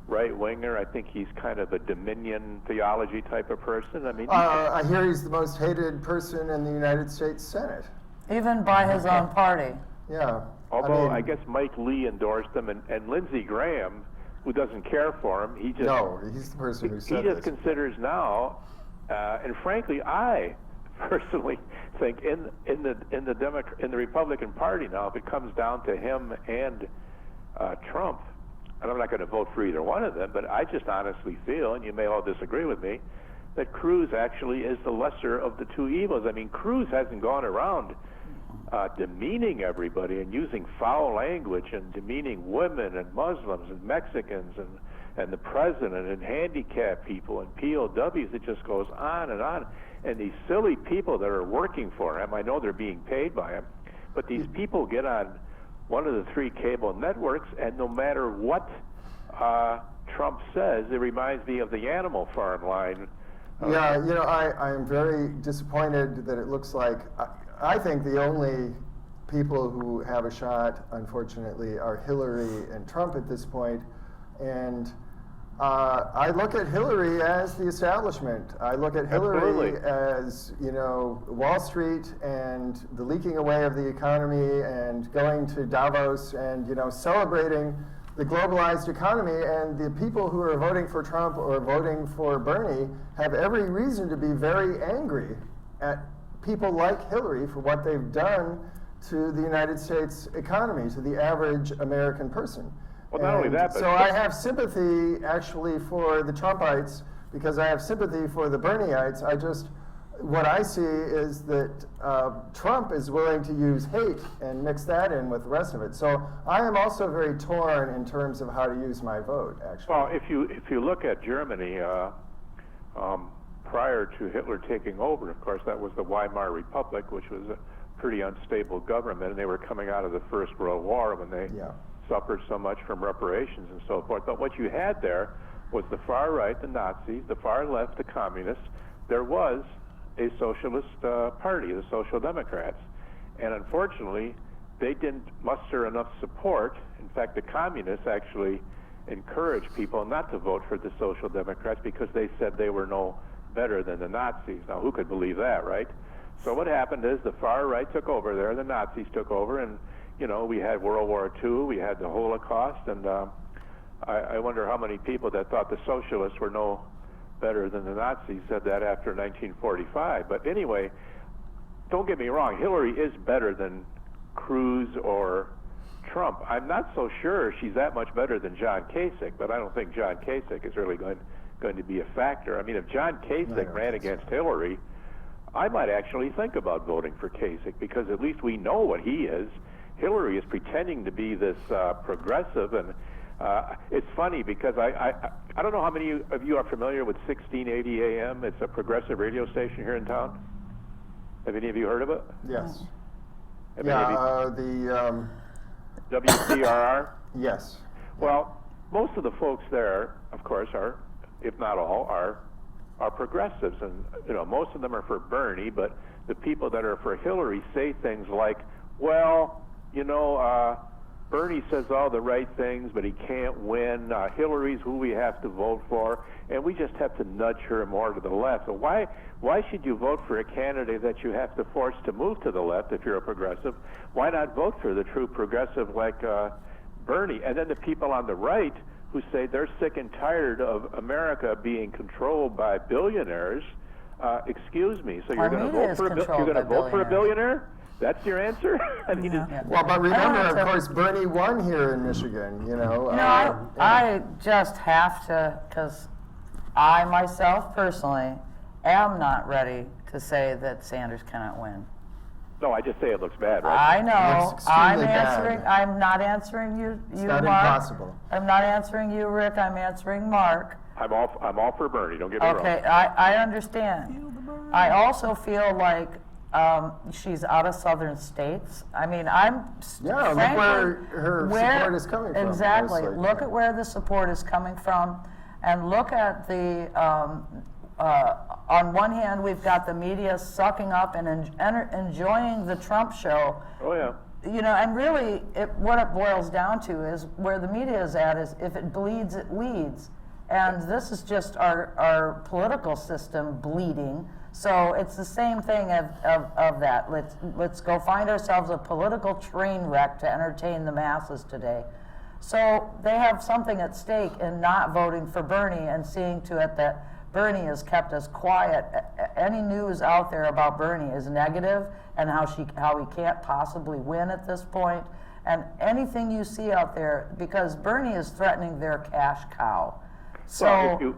right-winger. I think he's kind of a Dominion theology type of person. I mean,
I hear he's the most hated person in the United States Senate.
Even by his own party.
Yeah.
although I
mean,
guess Mike Lee endorsed him, and Lindsey Graham, who doesn't care for him, he just
no, he's the person who
he
said
just
this.
considers now, and frankly, I personally think in the Republican Party now, if it comes down to him and Trump, and I'm not going to vote for either one of them, but I just honestly feel, and you may all disagree with me, that Cruz actually is the lesser of the two evils. I mean, Cruz hasn't gone around demeaning everybody and using foul language and demeaning women and Muslims and Mexicans and the president and handicapped people and POWs. It just goes on. And these silly people that are working for him, I know they're being paid by him, but these people get on one of the three cable networks, and no matter what Trump says, it reminds me of the Animal Farm line.
Yeah, you know, I am very disappointed that it looks like, I think the only people who have a shot, unfortunately, are Hillary and Trump at this point. And I look at Hillary as the establishment. I look at Hillary
Absolutely.
as, you know, Wall Street and the leaking away of the economy and going to Davos and, you know, celebrating the globalized economy. And the people who are voting for Trump or voting for Bernie have every reason to be very angry at people like Hillary for what they've done to the United States economy, to the average American person.
Well, not only
And
that, but
so I have sympathy actually for the Trumpites because I have sympathy for the Bernieites. What I see is that Trump is willing to use hate and mix that in with the rest of it. So I am also very torn in terms of how to use my vote, actually.
Well, if you look at Germany, prior to Hitler taking over. Of course, that was the Weimar Republic, which was a pretty unstable government, and they were coming out of the First World War when they suffered so much from reparations and so forth. But what you had there was the far right, the Nazis, the far left, the communists. There was a socialist party, the Social Democrats. And unfortunately, they didn't muster enough support. In fact, the communists actually encouraged people not to vote for the Social Democrats because they said they were no better than the Nazis. Now, who could believe that, right? So what happened is the far right took over there, the Nazis took over, and, you know, we had World War II, we had the Holocaust, and I wonder how many people that thought the socialists were no better than the Nazis said that after 1945. But anyway, don't get me wrong, Hillary is better than Cruz or Trump. I'm not so sure she's that much better than John Kasich, but I don't think John Kasich is really going to be a factor. I mean, if John Kasich ran against Hillary, I might actually think about voting for Kasich, because at least we know what he is. Hillary is pretending to be this progressive, and it's funny because I don't know how many of you are familiar with 1680 AM. It's a progressive radio station here in town. Have any of you heard of it?
Yes.
The WCRR?
Yes.
Well, most of the folks there, of course, are, if not all, are progressives, and you know, most of them are for Bernie. But the people that are for Hillary say things like, "Well, you know, Bernie says all the right things, but he can't win. Hillary's who we have to vote for, and we just have to nudge her more to the left." So why should you vote for a candidate that you have to force to move to the left if you're a progressive? Why not vote for the true progressive like Bernie? And then the people on the right who say they're sick and tired of America being controlled by billionaires. Excuse me, so you're going to vote for a billionaire? That's your answer? I mean,
Well, but remember, of course, Bernie won here in Michigan, you know.
I just have to, because I myself personally am not ready to say that Sanders cannot win.
No, I just say it looks bad, right?
I know.
Looks extremely bad.
I'm not answering you,
It's
Mark.
not impossible.
I'm not answering you, Rick. I'm answering Mark.
I'm all for Bernie, don't get me wrong.
Okay, I understand. I also feel like she's out of southern states. I mean,
Yeah, look where her support is coming from.
Exactly.
mostly.
Look at where the support is coming from, and look at the. On one hand, we've got the media sucking up and enjoying the Trump show.
Oh yeah.
You know, and really, what it boils down to is where the media is at is if it bleeds, it leads. And this is just our political system bleeding. So it's the same thing of that. Let's go find ourselves a political train wreck to entertain the masses today. So they have something at stake in not voting for Bernie and seeing to it that Bernie has kept us quiet. Any news out there about Bernie is negative, and how he can't possibly win at this point. And anything you see out there, because Bernie is threatening their cash cow. So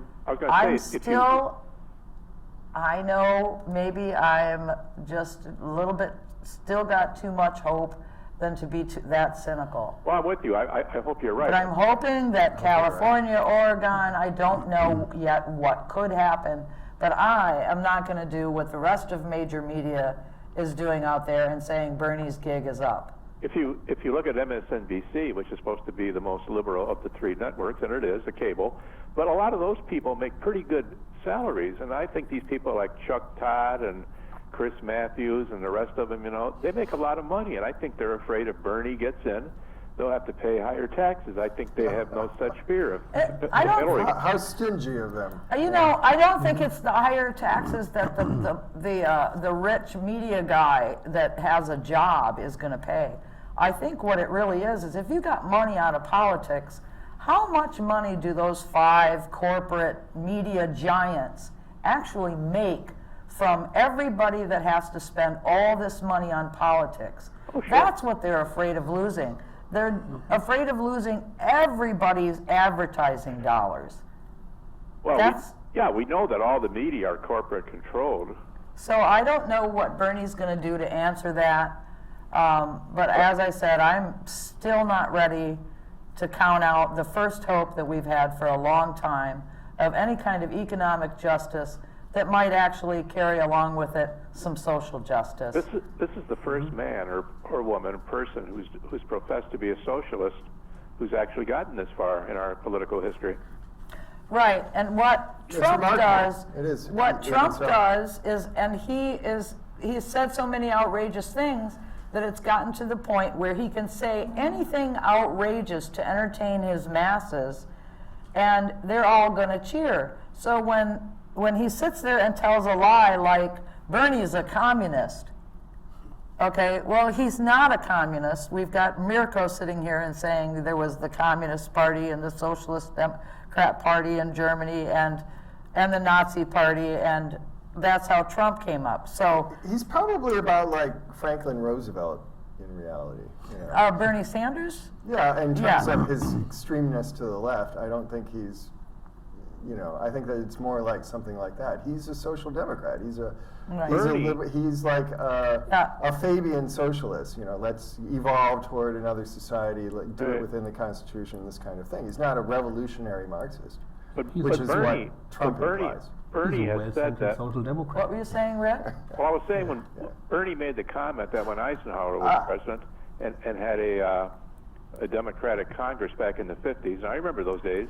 I know maybe I'm just a little bit, still got too much hope than to be that cynical.
Well, I'm with you. I hope you're right.
But I'm hoping that California, Oregon, I don't know yet what could happen, but I am not going to do what the rest of major media is doing out there and saying Bernie's gig is up.
If you look at MSNBC, which is supposed to be the most liberal of the three networks, and it is, the cable, but a lot of those people make pretty good salaries, and I think these people like Chuck Todd and Chris Matthews and the rest of them, you know, they make a lot of money, and I think they're afraid if Bernie gets in, they'll have to pay higher taxes. I think they have no such fear of Hillary.
How stingy of them.
You know, I don't think it's the higher taxes that the rich media guy that has a job is going to pay. I think what it really is if you got money out of politics, how much money do those 5 corporate media giants actually make from everybody that has to spend all this money on politics? Oh, sure. That's what they're afraid of losing. They're afraid of losing everybody's advertising dollars.
Well, we know that all the media are corporate controlled.
So I don't know what Bernie's going to do to answer that. But as I said, I'm still not ready to count out the first hope that we've had for a long time of any kind of economic justice that might actually carry along with it some social justice.
This is the first man or woman or person who's professed to be a socialist who's actually gotten this far in our political history.
Right, and what
It's
Trump
remarkable.
does,
It is.
what
It
Trump
is so.
does is, and he's said so many outrageous things that it's gotten to the point where he can say anything outrageous to entertain his masses, and they're all going to cheer. So when he sits there and tells a lie like Bernie's a communist, okay, well, he's not a communist. We've got Mirko sitting here and saying there was the Communist Party and the Socialist Democrat Party in Germany and the Nazi Party, and that's how Trump came up. So
He's probably about like Franklin Roosevelt in reality. You know?
Bernie Sanders?
Yeah, in terms
Yeah.
of his extremeness to the left, I don't think he's, I think that it's more like something like that. He's a social democrat. He's a,
Right.
he's like
Yeah.
a Fabian socialist. Let's evolve toward another society, like, do it
Right.
within the Constitution, this kind of thing. He's not a revolutionary Marxist,
But
which is
Bernie,
what Trump implies.
Bernie
He's a
has said
well-centered
that.
social
What
democrat.
were you saying, Rick?
Well, I was saying when Bernie made the comment that when Eisenhower was president and had a Democratic Congress back in the 50s, and I remember those days,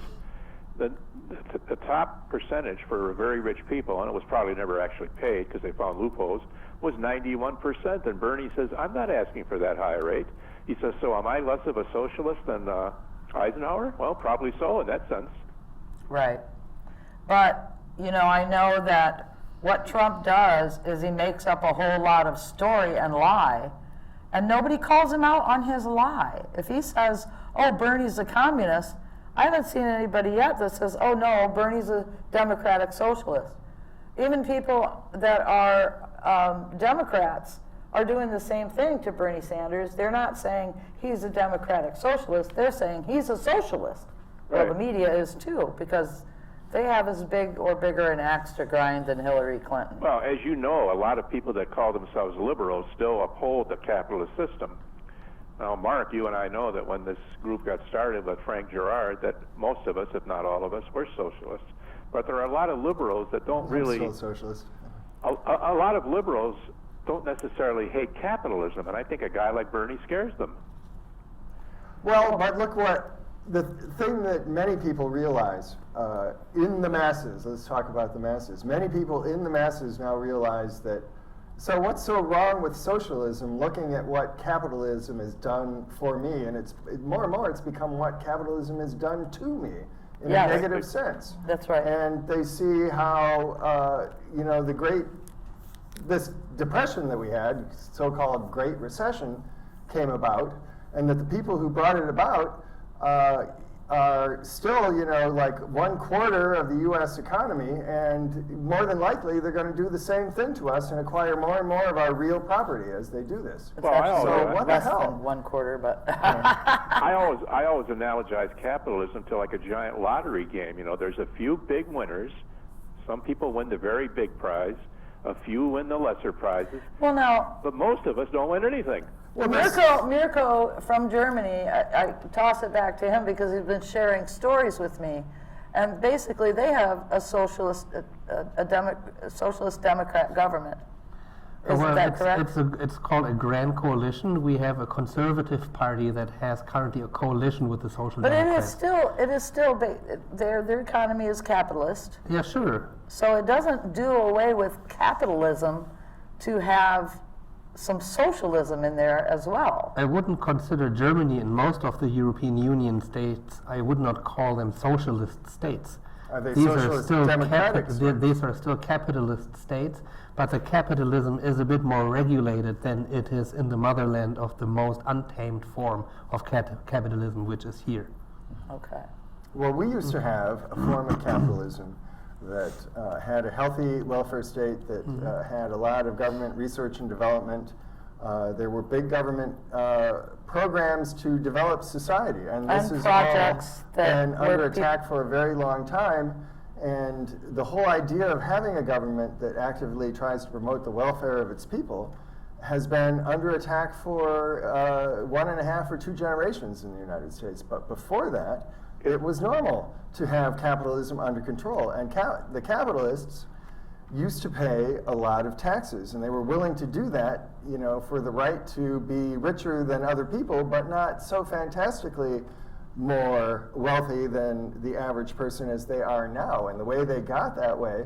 the top percentage for very rich people, and it was probably never actually paid because they found loopholes, was 91%. And Bernie says, I'm not asking for that high rate. He says, so am I less of a socialist than Eisenhower? Well, probably so in that sense.
Right. But, I know that what Trump does is he makes up a whole lot of story and lie, and nobody calls him out on his lie. If he says, oh, Bernie's a communist, I haven't seen anybody yet that says, oh, no, Bernie's a democratic socialist. Even people that are Democrats are doing the same thing to Bernie Sanders. They're not saying he's a democratic socialist. They're saying he's a socialist. Well, the
Right.
media is too, because they have as big or bigger an axe to grind than Hillary Clinton.
Well, as you know, a lot of people that call themselves liberals still uphold the capitalist system. Now, Mark, you and I know that when this group got started with Frank Gerard, that most of us, if not all of us, were socialists. But there are a lot of liberals that don't
I'm
really,
still a socialist.
a lot of liberals don't necessarily hate capitalism, and I think a guy like Bernie scares them.
Well, but look what the thing that many people realize in the masses, let's talk about the masses. Many people in the masses now realize that, so what's so wrong with socialism, looking at what capitalism has done for me, and it's more and more it's become what capitalism has done to me in
Yes.
a negative sense.
That's right.
And they see how, this depression that we had, so-called Great Recession, came about, and that the people who brought it about are still, like 1/4 of the U.S. economy, and more than likely they're going to do the same thing to us and acquire more and more of our real property as they do this.
It's
Well, I
actually
always-
So what the
less
hell?
than 1/4, but
I always analogize capitalism to like a giant lottery game. There's a few big winners. Some people win the very big prize. A few win the lesser prizes.
well, now
But most of us don't win anything.
Well,
Mirko from Germany, I toss it back to him because he's been sharing stories with me, and basically they have a socialist democrat government. Isn't
Well,
that correct?
it's called a grand coalition. We have a conservative party that has currently a coalition with the Social
But
Democrats.
it is still their economy is capitalist,
Yeah, sure.
so it doesn't do away with capitalism to have some socialism in there as well.
I wouldn't consider Germany and most of the European Union states, I would not call them socialist states.
Are they
These
socialist
are still
democratic states?
these are still capitalist states, but the capitalism is a bit more regulated than it is in the motherland of the most untamed form of capitalism, which is here.
Okay.
Well, we used to have a form of capitalism that had a healthy welfare state, that had a lot of government research and development. There were big government programs to develop society, and this
And
is
projects
all
that
been
were
under
peop-
attack for a very long time. And the whole idea of having a government that actively tries to promote the welfare of its people has been under attack for 1.5 or 2 generations in the United States. But before that, it was normal to have capitalism under control. And the capitalists used to pay a lot of taxes, and they were willing to do that, you know, for the right to be richer than other people, but not so fantastically more wealthy than the average person as they are now. And the way they got that way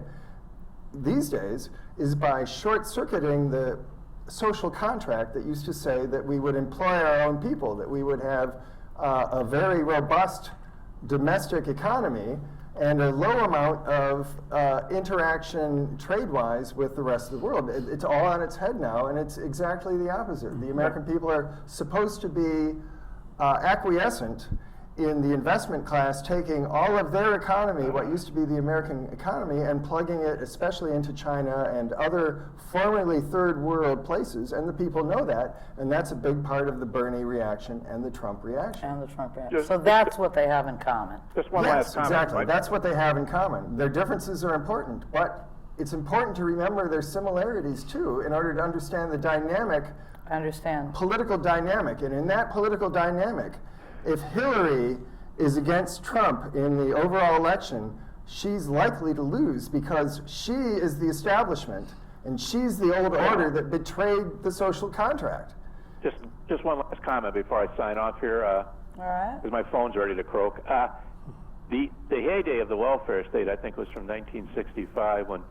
these days is by short-circuiting the social contract that used to say that we would employ our own people, that we would have a very robust domestic economy and a low amount of interaction trade-wise with the rest of the world. It's all on its head now, and it's exactly the opposite. The American people are supposed to be acquiescent in the investment class, taking all of their economy, what used to be the American economy, and plugging it especially into China and other formerly third world places, and the people know that, and that's a big part of the Bernie reaction and the Trump reaction.
And the Trump reaction. So that's what they have in common.
Just one
Yes,
last comment.
exactly.
Mike.
That's what they have in common. Their differences are important, but it's important to remember their similarities too in order to understand the dynamic,
I understand.
political dynamic. And in that political dynamic, if Hillary is against Trump in the overall election, she's likely to lose because she is the establishment and she's the old order that betrayed the social contract.
Just one last comment before I sign off here.
All right.
Because my phone's ready to croak. The heyday of the welfare state, I think, was from 1965 when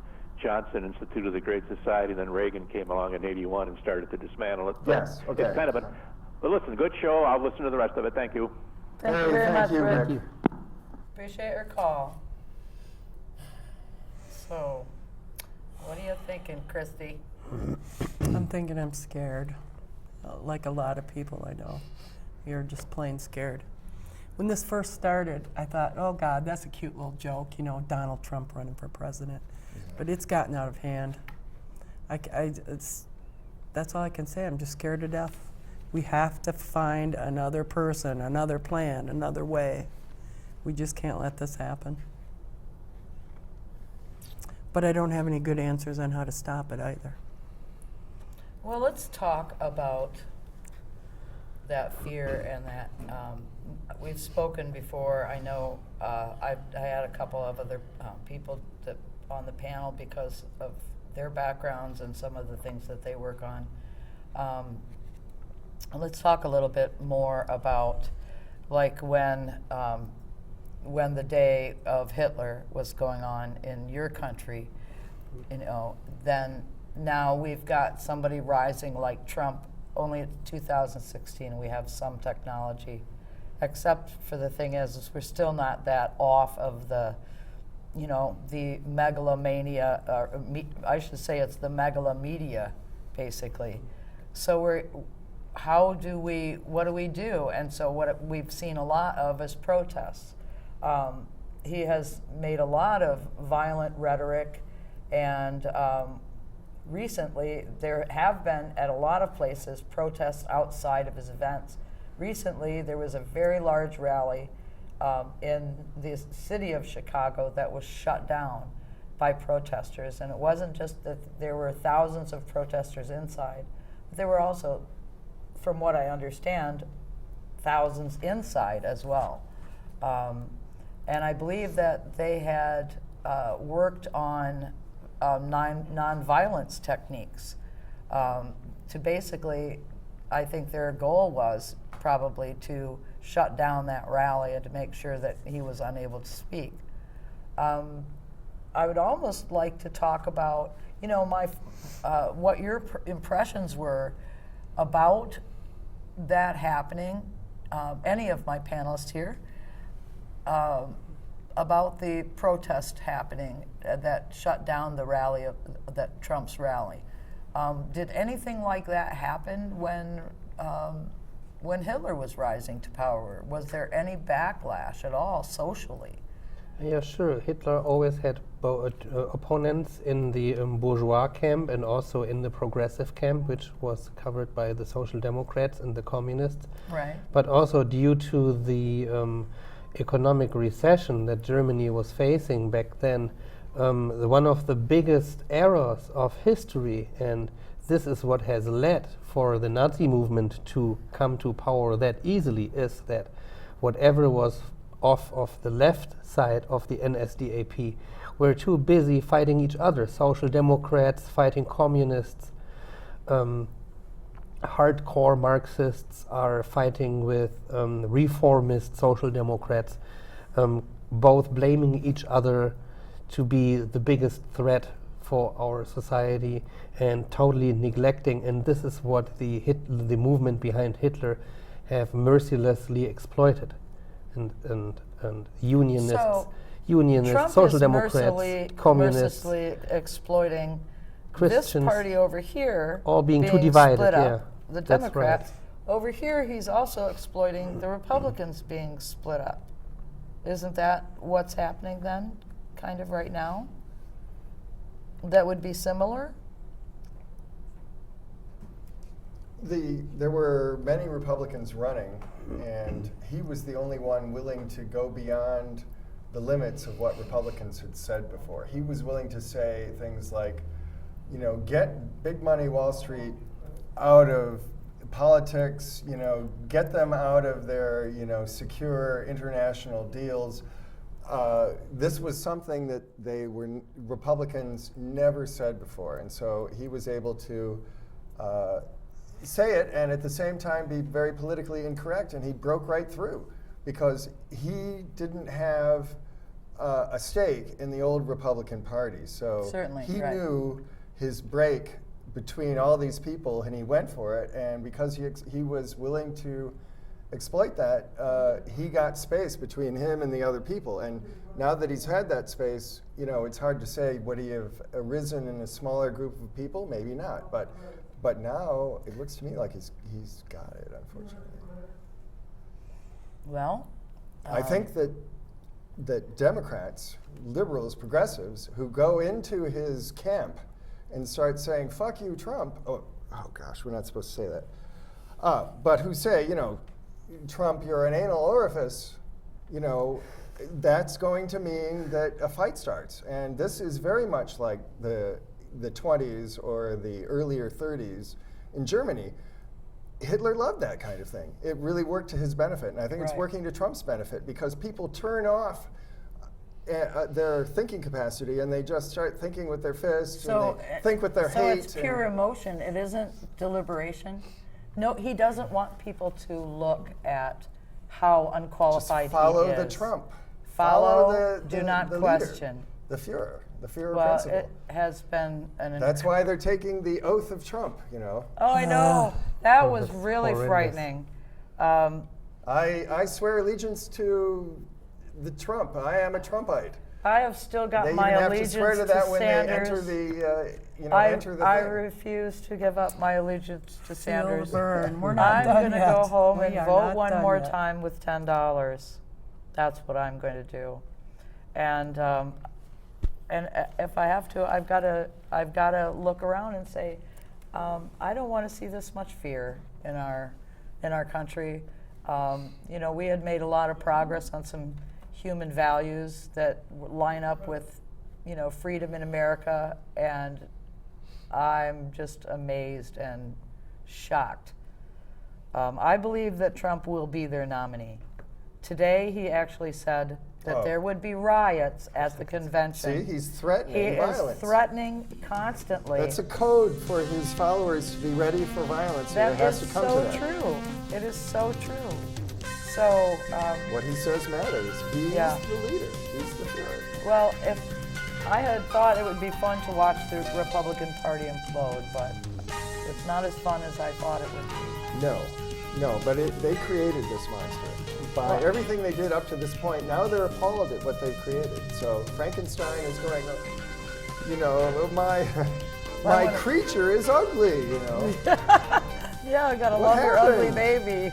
Johnson instituted the Great Society, then Reagan came along in '81 and started to dismantle it. But
Yes, okay.
It's kind of but listen, good show. I'll listen to the rest of it. Thank you.
Thank
Hey,
you very much,
thank you,
Rick.
Rick.
Appreciate your call. So, what are you thinking, Christy?
I'm thinking I'm scared, like a lot of people I know. You're just plain scared. When this first started, I thought, oh God, that's a cute little joke, you know, Donald Trump running for president. But it's gotten out of hand. That's all I can say. I'm just scared to death. We have to find another person, another plan, another way. We just can't let this happen. But I don't have any good answers on how to stop it either.
Well, let's talk about that fear and that we've spoken before. I know I had a couple of other people that on the panel because of their backgrounds and some of the things that they work on. Let's talk a little bit more about like when the day of Hitler was going on in your country, you know, then now we've got somebody rising like Trump. Only in 2016 we have some technology, except for the thing is we're still not that off of the, you know, the megalomania, I should say it's the megalomedia, basically. So what do we do? And so what we've seen a lot of is protests. He has made a lot of violent rhetoric, and recently there have been at a lot of places protests outside of his events. Recently there was a very large rally in the city of Chicago that was shut down by protesters, and it wasn't just that there were thousands of protesters inside, but there were also, from what I understand, thousands inside as well. And I believe that they had worked on non-violence techniques to basically, I think their goal was probably to shut down that rally and to make sure that he was unable to speak. I would almost like to talk about, you know, what your impressions were about that happening, any of my panelists here, about the protest happening that shut down the rally, that Trump's rally. Did anything like that happen when Hitler was rising to power? Was there any backlash at all socially?
Yeah, sure. Hitler always had opponents in the bourgeois camp and also in the progressive camp, which was covered by the Social Democrats and the Communists.
Right.
But also due to the economic recession that Germany was facing back then, one of the biggest errors of history, and this is what has led for the Nazi movement to come to power that easily, is that whatever was of the left side of the NSDAP were too busy fighting each other. Social Democrats fighting communists. Hardcore Marxists are fighting with reformist Social Democrats, both blaming each other to be the biggest threat for our society and totally neglecting. And this is what the movement behind Hitler have mercilessly exploited. And unionists,
Trump
Social
is
Democrats, communists,
mercilessly exploiting
Christians,
this party over here,
all being too divided.
split up,
Yeah,
the
that's right.
Democrats. Over here, he's also exploiting the Republicans being split up. Isn't that what's happening then, kind of right now? That would be similar?
There were many Republicans running, and he was the only one willing to go beyond the limits of what Republicans had said before. He was willing to say things like, you know, get big money Wall Street out of politics, you know, get them out of their, you know, secure international deals. This was something that Republicans never said before, and so he was able to say it and at the same time be very politically incorrect, and he broke right through because he didn't have a stake in the old Republican Party. So
Certainly,
he
right.
knew his break between all these people, and he went for it. And because he was willing to exploit that, he got space between him and the other people. And now that he's had that space, you know, it's hard to say, would he have arisen in a smaller group of people? Maybe not. But now it looks to me like he's got it, unfortunately.
Well,
I think that Democrats, liberals, progressives, who go into his camp and start saying, fuck you, Trump. Oh gosh, we're not supposed to say that. But who say, you know, Trump, you're an anal orifice, you know, that's going to mean that a fight starts. And this is very much like the 20s or the earlier 30s in Germany. Hitler loved that kind of thing. It really worked to his benefit. And I think it's
Right.
working to Trump's benefit because people turn off their thinking capacity and they just start thinking with their fists and they think with their hate.
So it's pure emotion. It isn't deliberation. No, he doesn't want people to look at how unqualified
Just follow
he is.
the Trump.
Follow,
the
do not
leader,
question.
the Führer
Well,
principle.
it has been an.
That's why they're taking the oath of Trump, you know.
Oh, I know. That
Oh,
was
that's
really
horrendous.
frightening.
I swear allegiance to the Trump. I am a Trumpite.
I have still got
They
my
even have to
allegiance
swear to that when
Sanders.
they enter the, enter the
I
thing.
refuse to give up my allegiance to Sanders.
burn. We're not
I'm
done
going to
yet.
go home
We
and
are
vote
not
one
done
more
yet.
time with $10. That's what I'm going to do. And if I have to, I've got to look around and say, I don't want to see this much fear in our country. You know, we had made a lot of progress on some human values that line up with, you know, freedom in America, and I'm just amazed and shocked. I believe that Trump will be their nominee. Today, he actually said that
Oh.
there would be riots at the convention.
See, he's threatening
He
violence.
is threatening constantly.
That's a code for his followers to be ready for violence.
That
and it has
is
to come
so
to that.
true. It is so true. So,
What he says matters. He's
Yeah.
the leader. He's the Führer.
well, if I had thought it would be fun to watch the Republican Party implode, but it's not as fun as I thought it would be.
No, but they created this monster. By
Well-
everything they did up to this point, now they're appalled at what they've created. So Frankenstein is going, you know, my
wanna-
creature is ugly, you know.
Yeah, I gotta
What
love your ugly
happened?
baby.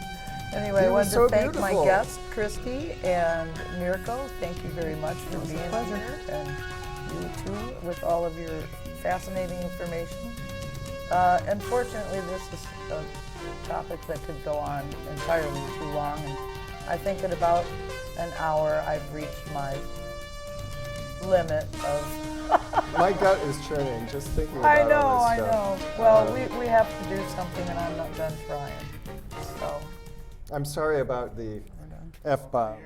Anyway,
He
I
was
wanted
so
to thank
beautiful.
my guests, Christy and Mirko. Thank you very much for being
pleasure.
here, and you too, with all of your fascinating information. Unfortunately, this is a topic that could go on entirely too long, and I think at about an hour I've reached my limit of.
My gut is churning just thinking about
I know,
all
I
this
know.
stuff.
Well, we have to do something, and I'm not done trying. So.
I'm sorry about the F-bomb.